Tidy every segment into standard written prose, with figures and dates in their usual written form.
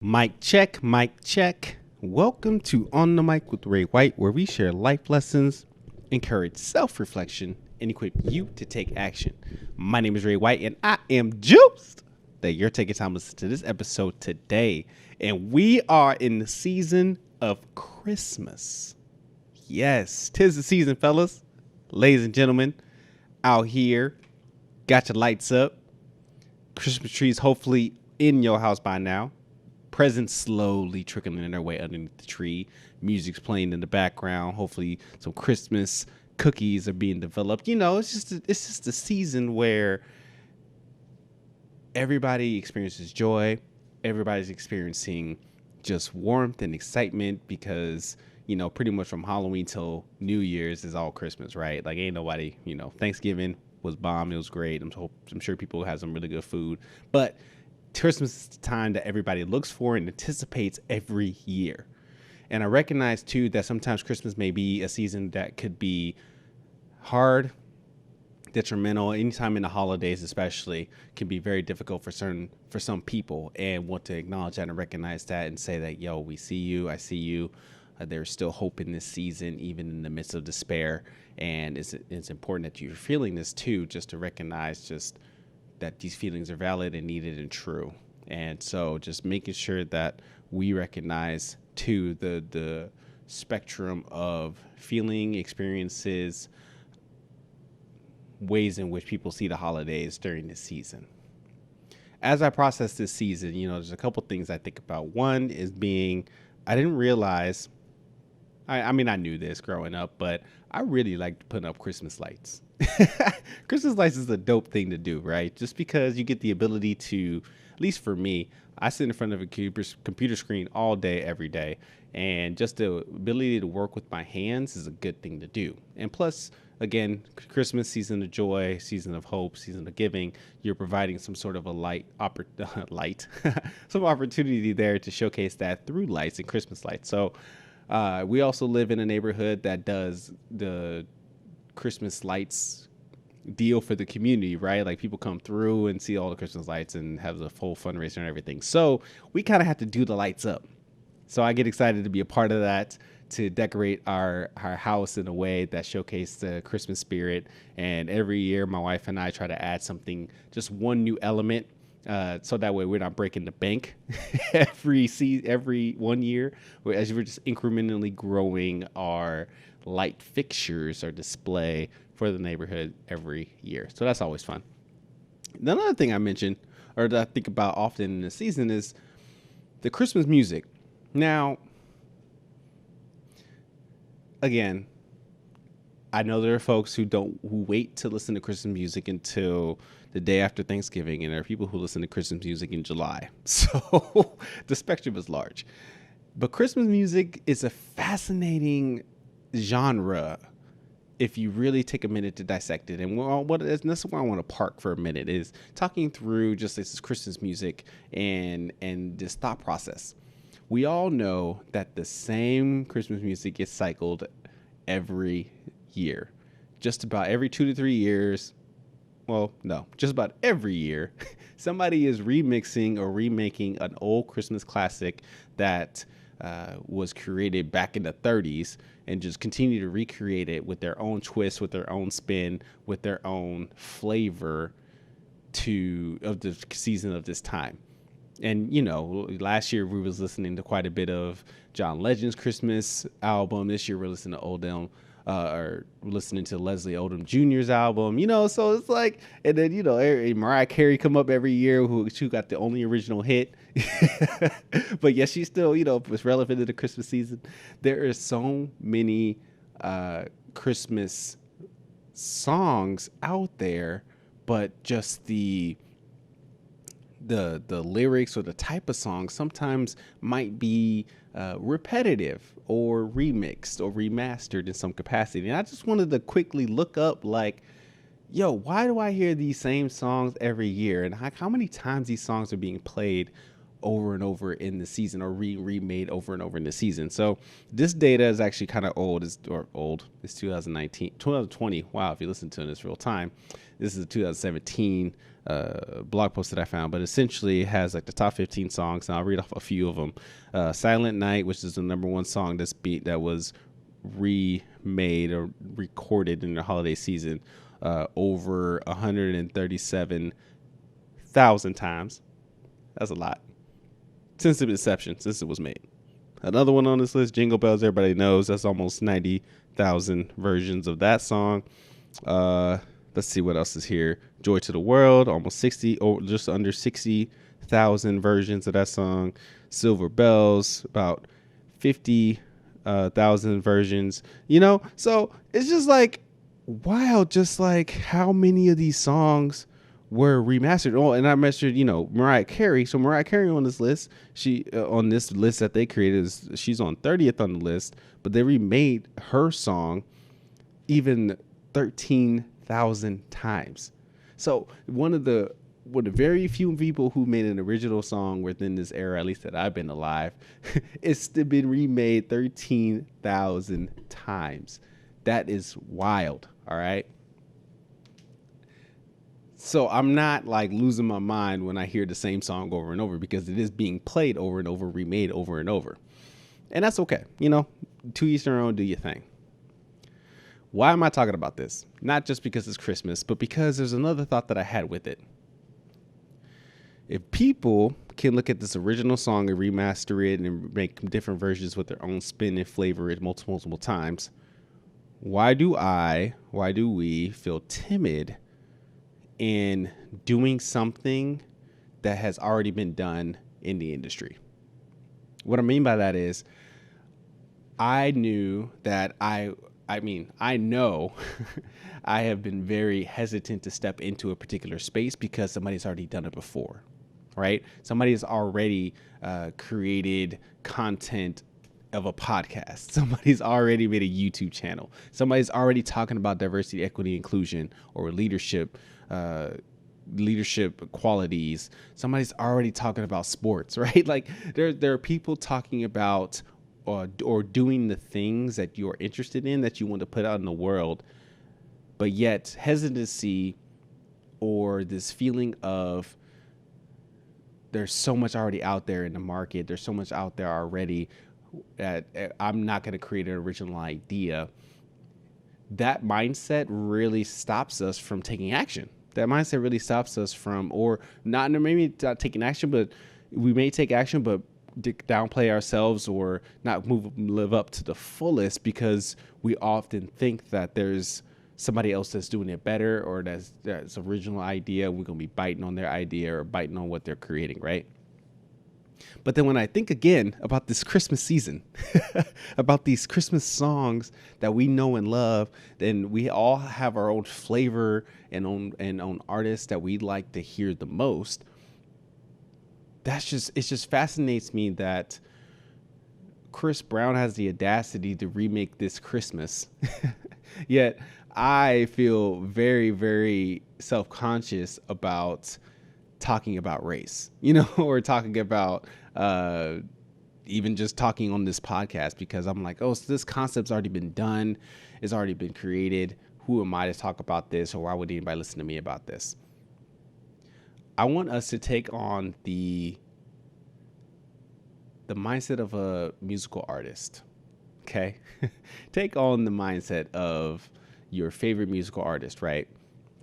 Mic check, mic check. Welcome to On the Mic with Ray White, where we share life lessons, encourage self-reflection, and equip you to take action. My name is Ray White, and I am juiced that you're taking time to listen to this episode today. And we are in the season of Christmas. Yes, 'tis the season, fellas, ladies and gentlemen, out here. Got your lights up. Christmas trees hopefully in your house by now. Presents slowly trickling their way underneath the tree. Music's playing in the background. Hopefully some Christmas cookies are being developed. You know, it's just a season where everybody experiences joy. Everybody's experiencing just warmth and excitement because, you know, pretty much from Halloween till New Year's is all Christmas, right? Like ain't nobody, you know, Thanksgiving was bomb. It was great. I'm sure people had some really good food, but Christmas is the time that everybody looks for and anticipates every year. And I recognize too that sometimes Christmas may be a season that could be hard, detrimental. Anytime in the holidays especially can be very difficult for some people, and want to acknowledge that and recognize that and say that, yo, we see you, I see you. There's still hope in this season, even in the midst of despair. And it's important that you're feeling this too, just to recognize just that these feelings are valid and needed and true. And so just making sure that we recognize too the spectrum of feeling experiences, ways in which people see the holidays during this season. As I process this season, you know, there's a couple things I think about. One is I didn't realize, I mean, I knew this growing up, but I really liked putting up Christmas lights. Christmas lights is a dope thing to do, right? Just because you get the ability to, at least for me, I sit in front of a computer screen all day, every day. And just the ability to work with my hands is a good thing to do. And plus, again, Christmas, season of joy, season of hope, season of giving, you're providing some sort of a some opportunity there to showcase that through lights and Christmas lights. So we also live in a neighborhood that does the Christmas lights deal for the community, right? Like people come through and see all the Christmas lights and have the full fundraiser and everything. So we kind of have to do the lights up. So I get excited to be a part of that, to decorate our house in a way that showcases the Christmas spirit. And every year my wife and I try to add something, just one new element, so that way we're not breaking the bank every 1 year, as we're just incrementally growing our light fixtures or display for the neighborhood every year. So that's always fun. Another thing I mentioned, or that I think about often in the season, is the Christmas music. Now, again, I know there are folks who wait to listen to Christmas music until the day after Thanksgiving, and there are people who listen to Christmas music in July. So the spectrum is large. But Christmas music is a fascinating genre if you really take a minute to dissect it. And that's where I want to park for a minute, is talking through just this Christmas music and this thought process. We all know that the same Christmas music gets cycled every year. Just about every 2 to 3 years. Well, no, just about every year, somebody is remixing or remaking an old Christmas classic that was created back in the 30s, and just continue to recreate it with their own twist, with their own spin, with their own flavor of the season of this time. And, you know, last year we was listening to quite a bit of John Legend's Christmas album. This year we're listening to listening to Leslie Odom Jr.'s album, you know, so it's like, and then, you know, Mariah Carey come up every year, who got the only original hit. But yes, she's still, you know, was relevant to the Christmas season. There are so many Christmas songs out there, but just the lyrics or the type of song sometimes might be repetitive or remixed or remastered in some capacity. And I just wanted to quickly look up, like, yo, why do I hear these same songs every year? And how many times these songs are being played over and over in the season, or remade over and over in the season. So this data is actually kind of old. It's 2020. Wow, if you listen to this real time, this is a 2017 blog post that I found, but essentially it has like the top 15 songs, and I'll read off a few of them. Silent Night, which is the #1 song that was remade or recorded in the holiday season over 137,000 times. That's a lot since its inception, since it was made. Another one on this list, Jingle Bells, everybody knows. That's almost 90,000 versions of that song. Let's see what else is here. Joy to the World, almost 60, or just under 60,000 versions of that song. Silver Bells, about 50,000 versions. So it's just like wild, just like how many of these songs were remastered. Oh, and I mentioned, Mariah Carey. So Mariah Carey on this list, on this list that they created, she's on 30th on the list, but they remade her song even 13,000 times. So one of the very few people who made an original song within this era, at least that I've been alive, it's been remade 13,000 times. That is wild. All right. So I'm not like losing my mind when I hear the same song over and over, because it is being played over and over, remade over and over. And that's okay. To each their own, do your thing. Why am I talking about this? Not just because it's Christmas, but because there's another thought that I had with it. If people can look at this original song and remaster it and make different versions with their own spin and flavor it multiple times, why do we feel timid in doing something that has already been done in the industry? What I mean by that is, I knew that I know I have been very hesitant to step into a particular space because somebody's already done it before, right? Somebody's already created content of a podcast. Somebody's already made a YouTube channel. Somebody's already talking about diversity, equity, inclusion, or leadership qualities. Somebody's already talking about sports, right? Like there are people talking about or doing the things that you're interested in, that you want to put out in the world, but yet hesitancy or this feeling of there's so much already out there in the market, there's so much out there already, that I'm not going to create an original idea. That mindset really stops us from taking action. That mindset really stops us from, or not maybe not taking action, but we may take action, but downplay ourselves or not live up to the fullest, because we often think that there's somebody else that's doing it better, or that's original idea. We're going to be biting on their idea or biting on what they're creating, right? But then when I think again about this Christmas season, about these Christmas songs that we know and love, then we all have our own flavor and own artists that we like to hear the most. It just fascinates me that Chris Brown has the audacity to remake this Christmas. Yet I feel very, very self-conscious about talking about race, or talking about even just talking on this podcast, because I'm like, oh, so this concept's already been done. It's already been created. Who am I to talk about this, or why would anybody listen to me about this? I want us to take on the mindset of a musical artist. Okay. Take on the mindset of your favorite musical artist, right?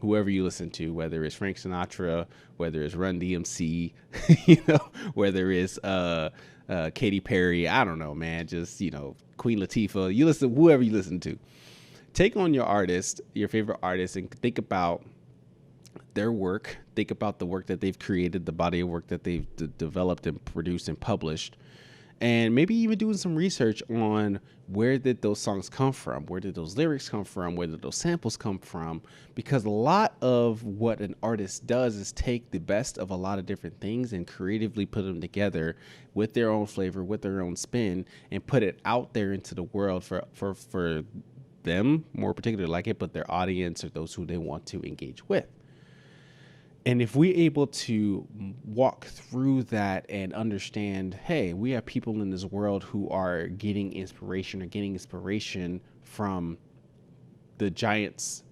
Whoever you listen to, whether it's Frank Sinatra, whether it's Run DMC, whether it's Katy Perry, I don't know, man, just, Queen Latifah, you listen, whoever you listen to. Take on your artist, your favorite artist, and think about their work. Think about the work that they've created, the body of work that they've developed and produced and published. And maybe even doing some research on where did those songs come from? Where did those lyrics come from? Where did those samples come from? Because a lot of what an artist does is take the best of a lot of different things and creatively put them together with their own flavor, with their own spin, and put it out there into the world for them, more particularly like it, but their audience or those who they want to engage with. And if we're able to walk through that and understand, hey, we have people in this world who are getting inspiration from the giants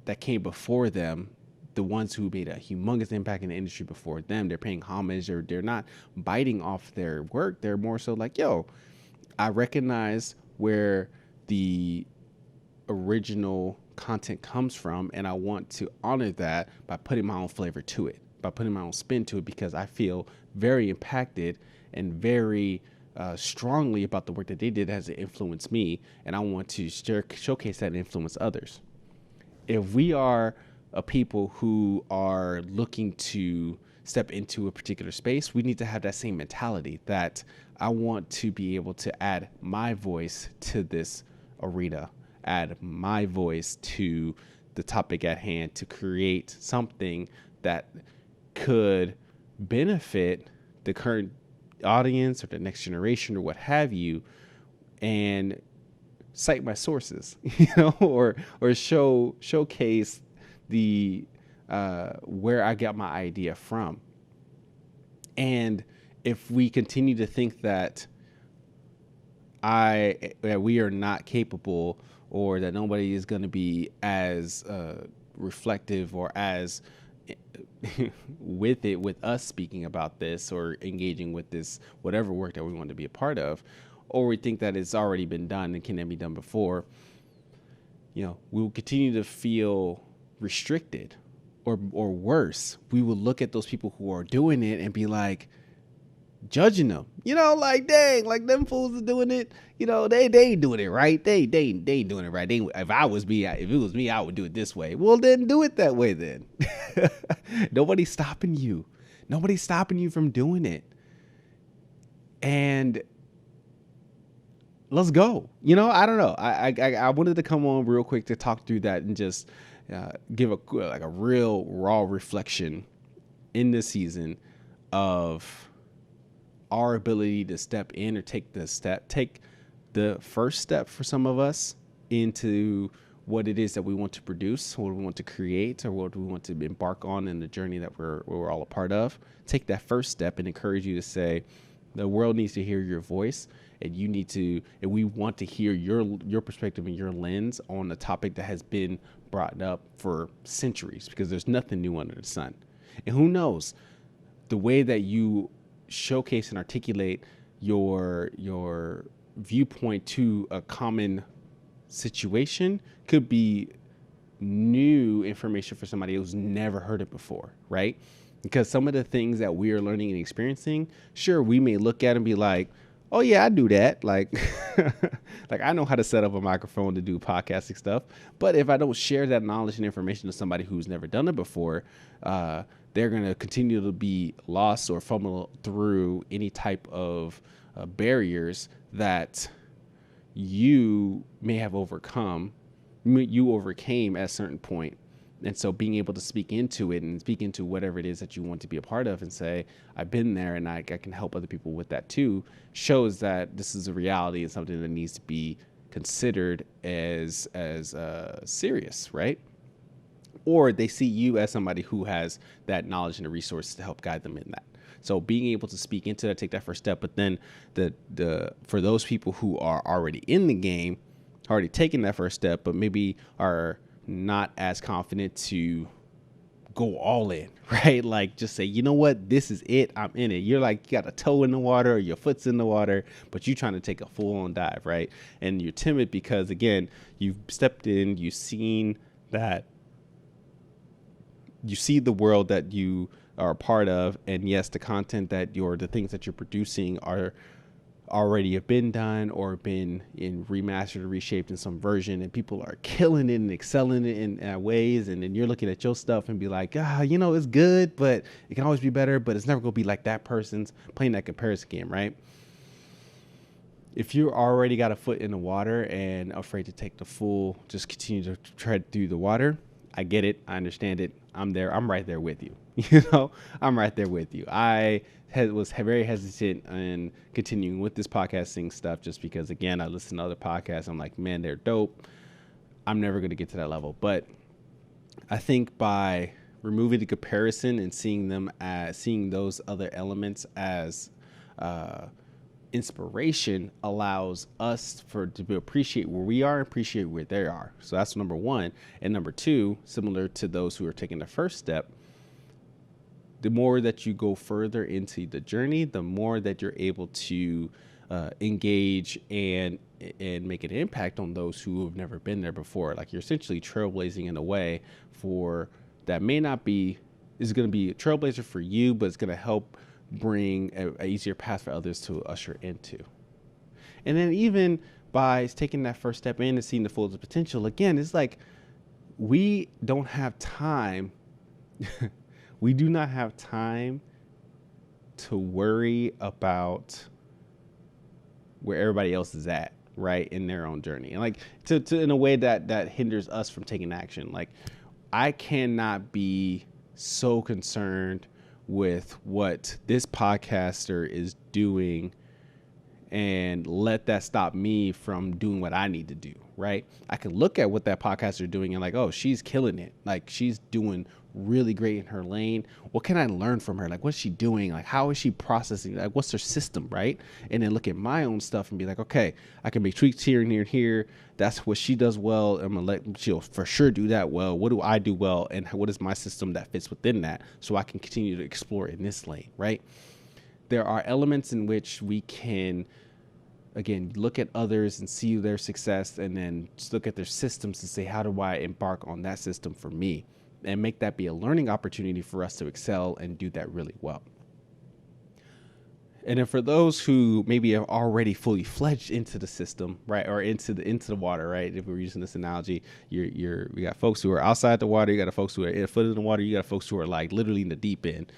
that came before them, the ones who made a humongous impact in the industry before them. They're paying homage, or they're not biting off their work. They're more so like, yo, I recognize where the original content comes from, and I want to honor that by putting my own flavor to it, by putting my own spin to it, because I feel very impacted and very strongly about the work that they did as it influenced me, and I want to showcase that and influence others. If we are a people who are looking to step into a particular space, we need to have that same mentality that I want to be able to add my voice to this arena, add my voice to the topic at hand, to create something that could benefit the current audience or the next generation or what have you, and cite my sources, or showcase the where I got my idea from. And if we continue to think that we are not capable, or that nobody is going to be as reflective or as with us speaking about this or engaging with this whatever work that we want to be a part of, or we think that it's already been done and can be done before, we will continue to feel restricted, or worse, we will look at those people who are doing it and be like, judging them, like, dang, like them fools are doing it, they ain't doing it right. They ain't doing it right. If it was me, I would do it this way. Well, then do it that way then. Nobody's stopping you. Nobody's stopping you from doing it. And let's go. I don't know. I wanted to come on real quick to talk through that and just give a real raw reflection in this season of our ability to step in, or take the first step for some of us into what it is that we want to produce, what we want to create, or what we want to embark on in the journey that we're all a part of. Take that first step and encourage you to say, the world needs to hear your voice, and we want to hear your perspective and your lens on a topic that has been brought up for centuries, because there's nothing new under the sun. And who knows, the way that you showcase and articulate your viewpoint to a common situation could be new information for somebody who's never heard it before, right? Because some of the things that we are learning and experiencing, sure, we may look at and be like, oh yeah, I do that. Like, like I know how to set up a microphone to do podcasting stuff. But if I don't share that knowledge and information to somebody who's never done it before, they're going to continue to be lost or fumble through any type of barriers that you may have overcome, you overcame at a certain point. And so being able to speak into it and speak into whatever it is that you want to be a part of and say, I've been there and I can help other people with that too, shows that this is a reality and something that needs to be considered as serious, right? Or they see you as somebody who has that knowledge and the resources to help guide them in that. So being able to speak into that, take that first step. But then for those people who are already in the game, already taking that first step, but maybe are not as confident to go all in, right? Like just say, you know what, this is it, I'm in it. You're like, you got a toe in the water or your foot's in the water, but you're trying to take a full on dive, right? And you're timid because, again, you've stepped in, you've seen that, you see the world that you are a part of. And yes, the content that the things that you're producing are already have been done or been in remastered or reshaped in some version, and people are killing it and excelling it in ways. And then you're looking at your stuff and be like, it's good, but it can always be better, but it's never going to be like that person's, playing that comparison game, right? If you already got a foot in the water and afraid to take the full, just continue to tread through the water, I get it. I understand it. I'm there. I'm right there with you. I'm right there with you. I was very hesitant in continuing with this podcasting stuff just because, again, I listen to other podcasts. I'm like, man, they're dope. I'm never going to get to that level. But I think by removing the comparison and seeing those other elements as inspiration allows us to appreciate where we are, appreciate where they are. So that's number one. And number two, similar to those who are taking the first step, the more that you go further into the journey, the more that you're able to engage and make an impact on those who have never been there before. Like, you're essentially trailblazing in a way for that may not be, is going to be a trailblazer for you, but it's going to help bring a easier path for others to usher into. And then even by taking that first step in and seeing the full potential, again, it's like we don't have time. We do not have time to worry about where everybody else is at, right, in their own journey, and like to in a way that hinders us from taking action. Like, I cannot be so concerned with what this podcaster is doing and let that stop me from doing what I need to do, right? I can look at what that podcaster is doing and like, oh, she's killing it. Like, she's doing really great in her lane. What can I learn from her? Like, what's she doing? Like, how is she processing? Like, what's her system, right? And then look at my own stuff and be like, okay, I can make tweaks here and here and here. That's what she does well. I'm gonna let, she'll for sure do that well. What do I do well? And what is my system that fits within that? So I can continue to explore in this lane, right? There are elements in which we can, again, look at others and see their success, and then just look at their systems and say, how do I embark on that system for me? And make that be a learning opportunity for us to excel and do that really well. And then for those who maybe are already fully fledged into the system, right, or into the water, right? If we're using this analogy, we got folks who are outside the water, you got folks who are in a foot in the water, you got folks who are like literally in the deep end.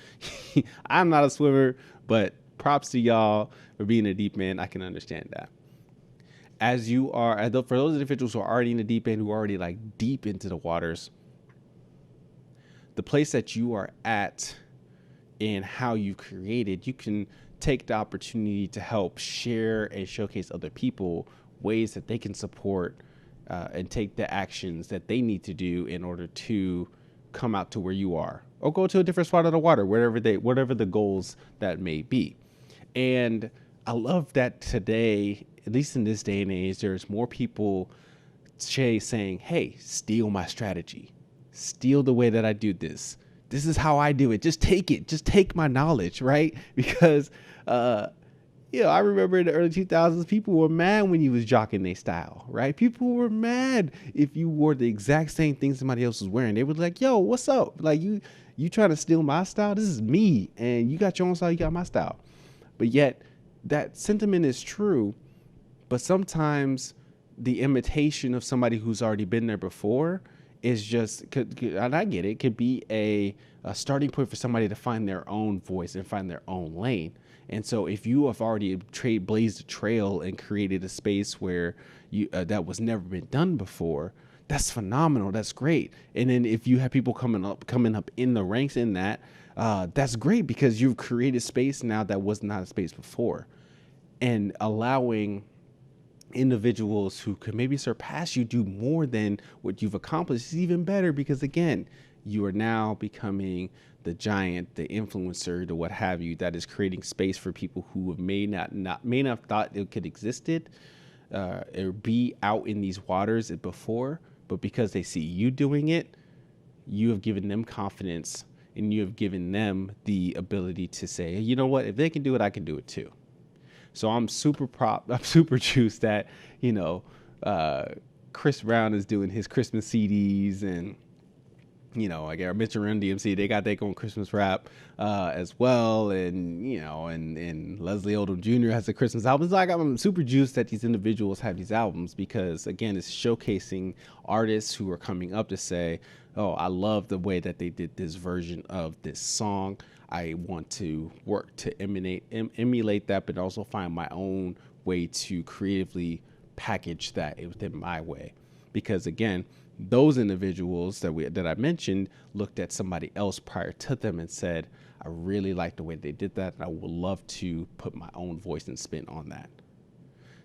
I'm not a swimmer, but props to y'all for being in the deep end. I can understand that. As you are, for those individuals who are already in the deep end, who are already like deep into the waters, the place that you are at and how you created, you can take the opportunity to help share and showcase other people ways that they can support and take the actions that they need to do in order to come out to where you are, or go to a different spot of the water, whatever the goals that may be. And I love that today, at least in this day and age, there's more people saying, hey, steal my strategy, steal the way that I do this. This is how I do it. Just take my knowledge, right? Because, I remember in the early 2000s, people were mad when you was jocking their style, right? People were mad if you wore the exact same thing somebody else was wearing. They were like, yo, what's up? Like, you trying to steal my style? This is me. And you got your own style, you got my style. But yet that sentiment is true. But sometimes the imitation of somebody who's already been there before is just, and I get it, could be a starting point for somebody to find their own voice and find their own lane. And so if you have already blazed a trail and created a space where you that was never been done before, that's phenomenal. That's great. And then if you have people coming up in the ranks in that, that's great, because you've created space now that was not a space before. And allowing individuals who could maybe surpass you do more than what you've accomplished is even better, because again, you are now becoming the giant, the influencer, the what have you, that is creating space for people who may not have thought it could existed or be out in these waters before, but because they see you doing it, you have given them confidence, and you have given them the ability to say, you know what, if they can do it, I can do it too. So I'm super juiced that, Chris Brown is doing his Christmas CDs, and, I got Mitch and Run DMC, they got their own Christmas rap as well. And, and Leslie Odom Jr. has a Christmas album. It's like, I'm super juiced that these individuals have these albums, because again, it's showcasing artists who are coming up to say, oh, I love the way that they did this version of this song. I want to work to emulate that, but also find my own way to creatively package that within my way. Because again, those individuals that I mentioned looked at somebody else prior to them and said, I really like the way they did that, and I would love to put my own voice and spin on that.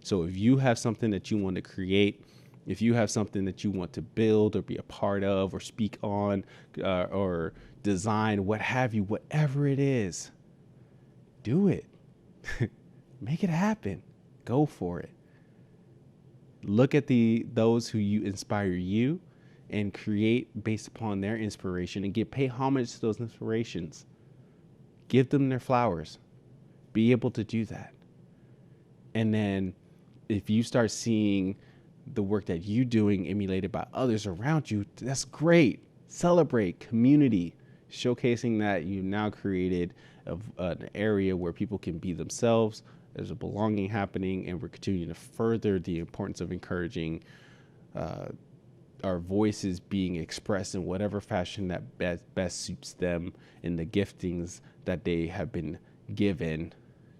So if you have something that you want to create, if you have something that you want to build or be a part of or speak on or design, what have you, whatever it is, do it. Make it happen. Go for it. Look at those who you inspire you and create based upon their inspiration and pay homage to those inspirations. Give them their flowers. Be able to do that. And then if you start seeing the work that you're doing emulated by others around you, that's great. Celebrate community, showcasing that you now created an area where people can be themselves. There's a belonging happening, and we're continuing to further the importance of encouraging our voices being expressed in whatever fashion that best suits them in the giftings that they have been given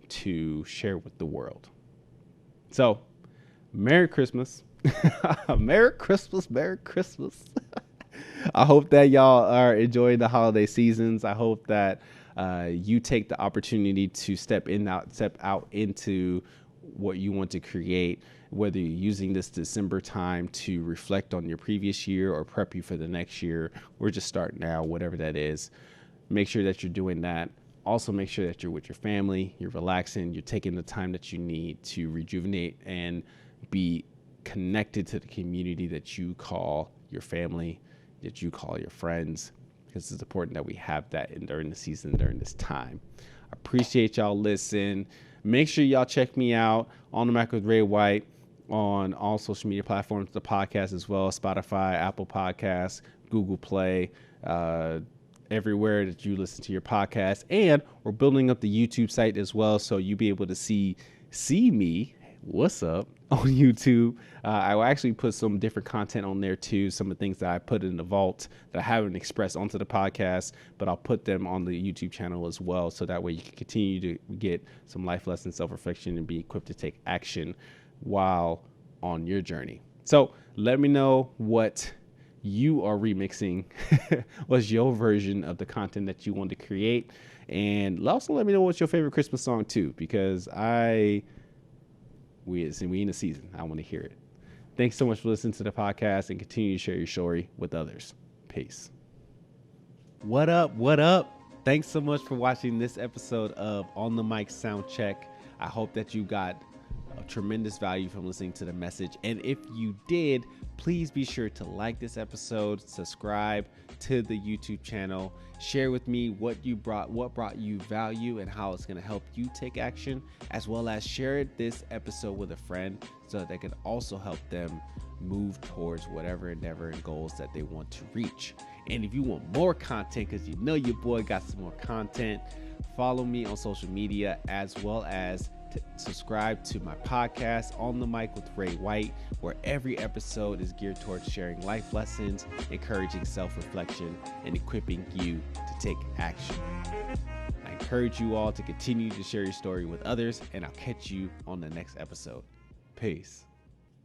to share with the world. So, Merry Christmas. Merry Christmas. Merry Christmas. I hope that y'all are enjoying the holiday seasons. I hope that you take the opportunity to step out into what you want to create, whether you're using this December time to reflect on your previous year or prep you for the next year, or just start now, whatever that is. Make sure that you're doing that. Also, make sure that you're with your family, you're relaxing, you're taking the time that you need to rejuvenate and be connected to the community that you call your family, that you call your friends, because it's important that we have that during the season, during this time. I appreciate y'all listening. Make sure y'all check me out on the Mic with Ray White on all social media platforms, the podcast as well, Spotify, Apple Podcasts, Google Play, everywhere that you listen to your podcast. And we're building up the YouTube site as well, so you'll be able to see me, what's up, on YouTube. I will actually put some different content on there too, some of the things that I put in the vault that I haven't expressed onto the podcast, but I'll put them on the YouTube channel as well, so that way you can continue to get some life lessons, self-reflection, and be equipped to take action while on your journey. So let me know what you are remixing. What's your version of the content that you want to create? And also let me know what's your favorite Christmas song too, because we in the season. I want to hear it. Thanks so much for listening to the podcast, and continue to share your story with others. Peace. What up? What up? Thanks so much for watching this episode of On the Mic Sound Check. I hope that you got a tremendous value from listening to the message. And if you did, please be sure to like this episode, subscribe to the YouTube channel, share with me what brought you value and how it's going to help you take action, as well as share this episode with a friend so that they can also help them move towards whatever endeavor and goals that they want to reach. And if you want more content, because you know your boy got some more content, follow me on social media, as well as subscribe to my podcast, On the Mic with Ray White, where every episode is geared towards sharing life lessons, encouraging self-reflection, and equipping you to take action. I encourage you all to continue to share your story with others, and I'll catch you on the next episode. Peace.